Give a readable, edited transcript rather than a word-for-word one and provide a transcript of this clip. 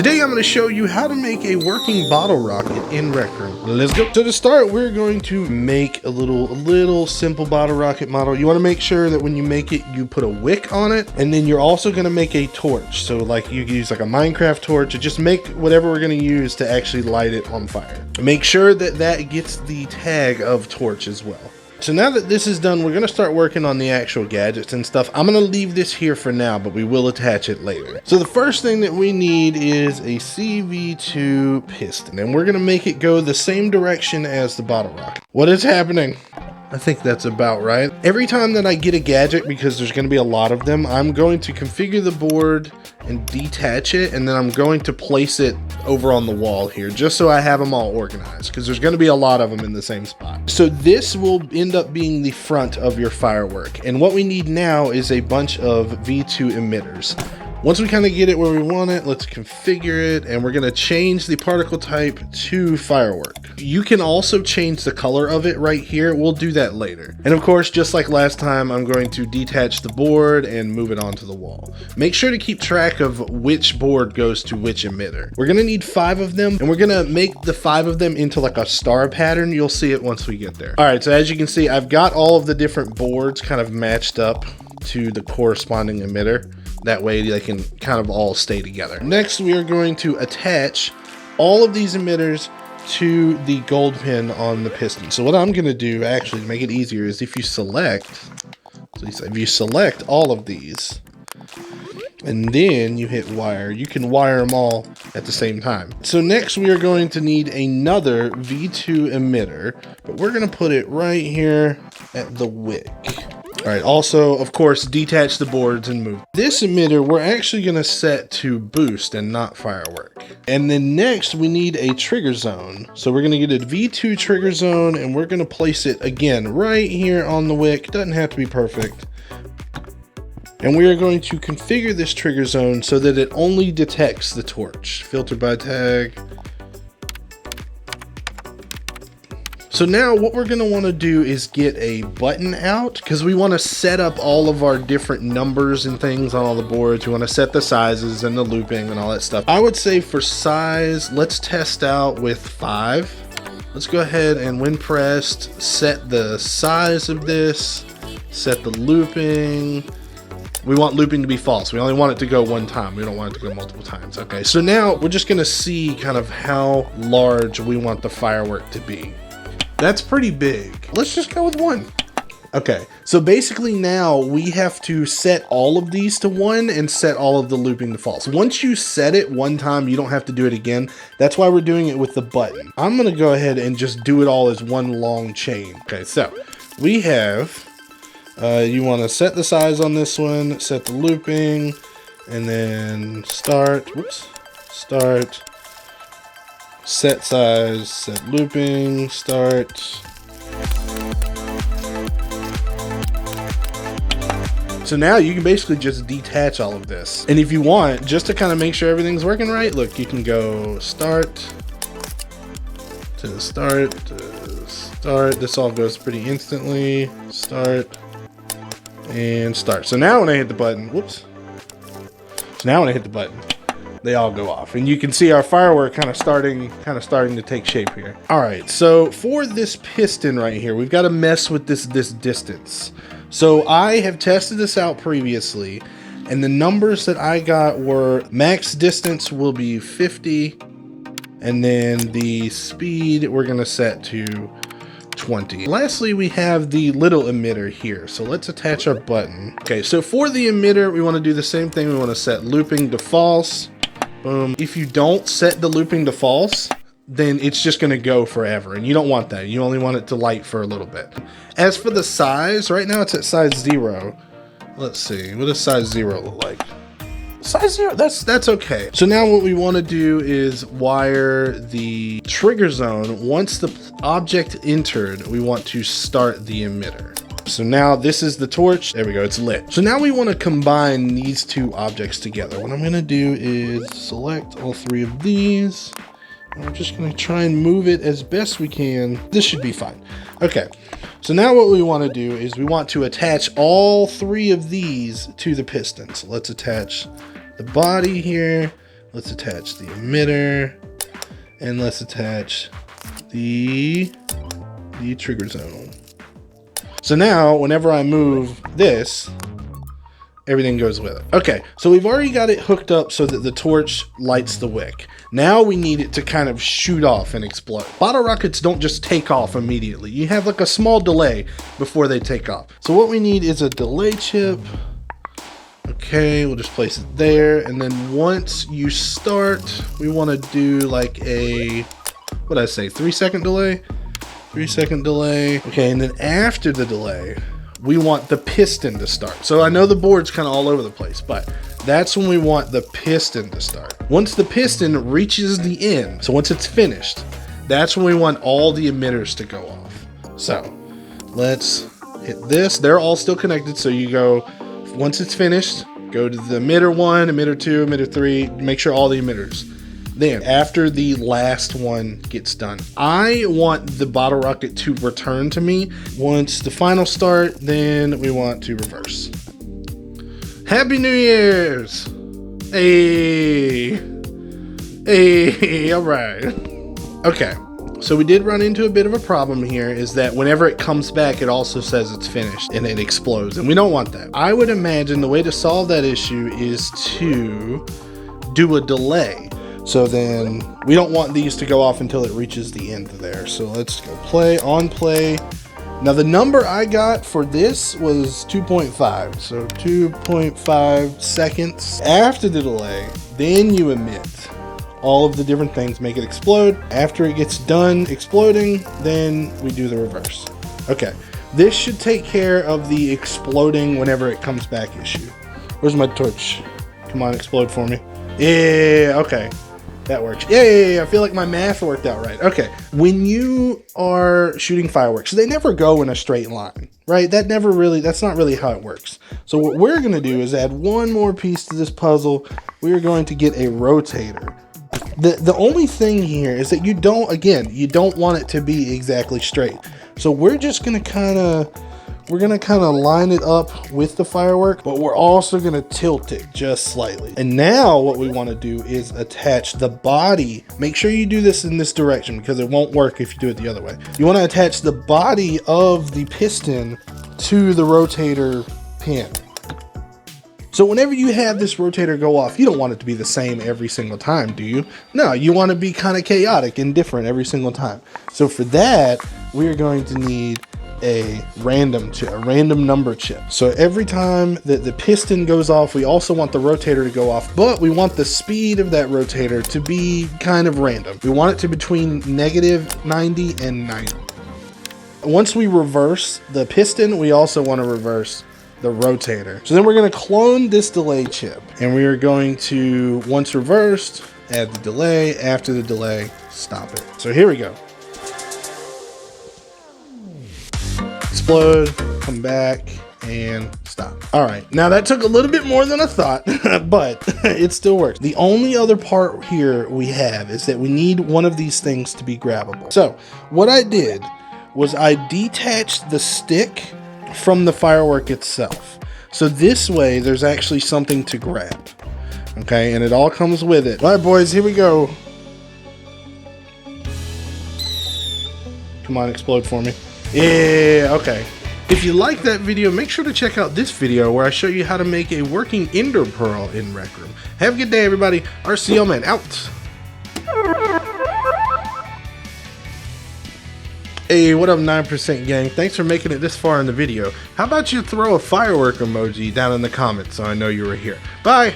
Today I'm going to show you how to make a working bottle rocket in Rec Room. Let's go. So to start, we're going to make a little simple bottle rocket model. You want to make sure that when you make it, you put a wick on it, and then you're also going to make a torch. So like you use like a Minecraft torch, or just make whatever we're going to use to actually light it on fire. Make sure that that gets the tag of torch as well. So now that this is done, we're going to start working on the actual gadgets and stuff. I'm going to leave this here for now, but we will attach it later. So the first thing that we need is a CV2 piston, and we're going to make it go the same direction as the bottle rocket. What is happening? I think that's about right. Every time that I get a gadget, because there's going to be a lot of them, I'm going to configure the board and detach it, and then I'm going to place it over on the wall here, just so I have them all organized, because there's going to be a lot of them in the same spot. So this will end up being the front of your firework, and what we need now is a bunch of V2 emitters. Once we kind of get it where we want it, let's configure it, and we're going to change the particle type to firework. You can also change the color of it right here. We'll do that later. And of course, just like last time, I'm going to detach the board and move it onto the wall. Make sure to keep track of which board goes to which emitter. We're going to need 5 of them, and we're going to make the 5 of them into like a star pattern. You'll see it once we get there. All right, so as you can see, I've got all of the different boards kind of matched up to the corresponding emitter. That way they can kind of all stay together. Next, we are going to attach all of these emitters to the gold pin on the piston. So what I'm going to do, actually, to make it easier, is if you select all of these, and then you hit wire, you can wire them all at the same time. So next we are going to need another V2 emitter, but we're going to put it right here at the wick. All right, also, of course, detach the boards and move. This emitter, we're actually going to set to boost and not firework. And then next, we need a trigger zone. So we're going to get a V2 trigger zone, and we're going to place it, again, right here on the wick. Doesn't have to be perfect. And we are going to configure this trigger zone so that it only detects the torch. Filter by tag. So now what we're going to want to do is get a button out, because we want to set up all of our different numbers and things on all the boards. We want to set the sizes and the looping and all that stuff. I would say for size, let's test out with 5. Let's go ahead and when pressed, set the size of this, set the looping. We want looping to be false. We only want it to go one time. We don't want it to go multiple times. Okay, so now we're just going to see kind of how large we want the firework to be. That's pretty big. Let's just go with 1. Okay, so basically now we have to set all of these to 1 and set all of the looping to false. Once you set it one time, you don't have to do it again. That's why we're doing it with the button. I'm gonna go ahead and just do it all as one long chain. Okay, so we have, you wanna set the size on this one, set the looping, and then start, start. Set size, set looping, start. So now you can basically just detach all of this. And if you want, just to kind of make sure everything's working right, look, you can go start to start to start. This all goes pretty instantly. Start and start. So now when I hit the button, they all go off, and you can see our firework kind of starting to take shape here. All right, so for this piston right here, we've got to mess with this distance. So I have tested this out previously, and the numbers that I got were max distance will be 50, and then the speed we're gonna set to 20. Lastly, we have the little emitter here. So let's attach our button. Okay, so for the emitter, we want to do the same thing. We want to set looping to false. Boom. If you don't set the looping to false, then it's just going to go forever, and you don't want that. You only want it to light for a little bit. As for the size, right now it's at size 0. Let's see, what does size 0 look like? Size 0, that's okay. So now what we want to do is wire the trigger zone. Once the object entered, we want to start the emitter. So now this is the torch. There we go, it's lit. So now we want to combine these 2 objects together. What I'm going to do is select all 3 of these. And we're just going to try and move it as best we can. This should be fine. Okay, so now what we want to do is we want to attach all 3 of these to the piston. So let's attach the body here. Let's attach the emitter, and let's attach the trigger zone. So now, whenever I move this, everything goes with it. Okay, so we've already got it hooked up so that the torch lights the wick. Now we need it to kind of shoot off and explode. Bottle rockets don't just take off immediately. You have like a small delay before they take off. So what we need is a delay chip. Okay, we'll just place it there. And then once you start, we want to do like a, what did I say, 3-second delay? 3-second delay. Okay, and then after the delay, we want the piston to start. So I know the board's kind of all over the place, but that's when we want the piston to start. Once the piston reaches the end, so once it's finished, that's when we want all the emitters to go off. So let's hit this. They're all still connected. So you go, once it's finished, go to the emitter 1, emitter 2, emitter 3, make sure all the emitters. Then after the last one gets done, I want the bottle rocket to return to me. Once the final start, then we want to reverse. Happy New Year's! Hey! Hey, all right. Okay, so we did run into a bit of a problem here, is that whenever it comes back, it also says it's finished and it explodes, and we don't want that. I would imagine the way to solve that issue is to do a delay. So then we don't want these to go off until it reaches the end there. So let's go play, on play. Now the number I got for this was 2.5. So 2.5 seconds. After the delay, then you emit all of the different things, make it explode. After it gets done exploding, then we do the reverse. Okay, this should take care of the exploding whenever it comes back issue. Where's my torch? Come on, explode for me. Yeah, okay. That works. Yeah, I feel like my math worked out right. Okay, when you are shooting fireworks, they never go in a straight line, right? That's not really how it works. So what we're gonna do is add one more piece to this puzzle. We are going to get a rotator. The only thing here is that you don't want it to be exactly straight. So we're just gonna kind of line it up with the firework, but we're also going to tilt it just slightly. And now what we want to do is attach the body. Make sure you do this in this direction because it won't work if you do it the other way. You want to attach the body of the piston to the rotator pin. So whenever you have this rotator go off, you don't want it to be the same every single time, do you? No, you want to be kind of chaotic and different every single time. So for that, we're going to need a random number chip. So every time that the piston goes off, we also want the rotator to go off, but we want the speed of that rotator to be kind of random. We want it to be between -90 and 90. Once we reverse the piston, we also want to reverse the rotator. So then we're going to clone this delay chip, and we are going to, once reversed, add the delay. After the delay, stop it. So here we go. Explode, come back, and stop. All right, now that took a little bit more than I thought, but it still works. The only other part here we have is that we need one of these things to be grabbable. So what I did was I detached the stick from the firework itself. So this way there's actually something to grab. Okay, and it all comes with it. All right, boys, here we go. Come on, explode for me. Yeah, okay. If you like that video, make sure to check out this video where I show you how to make a working ender pearl in Rec Room. Have a good day, everybody. RCL Man out. Hey, what up, 9% gang? Thanks for making it this far in the video. How about you throw a firework emoji down in the comments so I know you were here. Bye!